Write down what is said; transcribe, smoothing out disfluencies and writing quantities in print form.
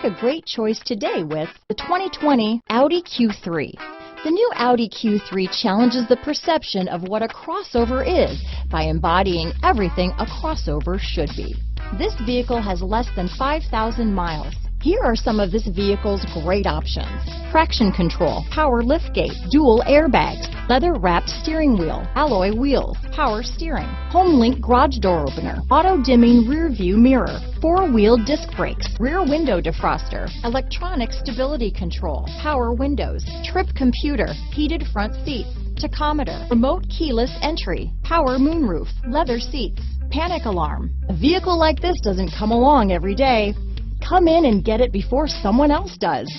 a great choice today with the 2020 Audi Q3. The new Audi Q3 challenges the perception of what a crossover is by embodying everything a crossover should be. This vehicle has less than 5,000 miles. Here are some of this vehicle's great options: traction control, power liftgate, dual airbags, leather-wrapped steering wheel, alloy wheels, power steering, HomeLink garage door opener, auto-dimming rear view mirror, four-wheel disc brakes, rear window defroster, electronic stability control, power windows, trip computer, heated front seats, tachometer, remote keyless entry, power moonroof, leather seats, panic alarm. A vehicle like this doesn't come along every day. Come in and get it before someone else does.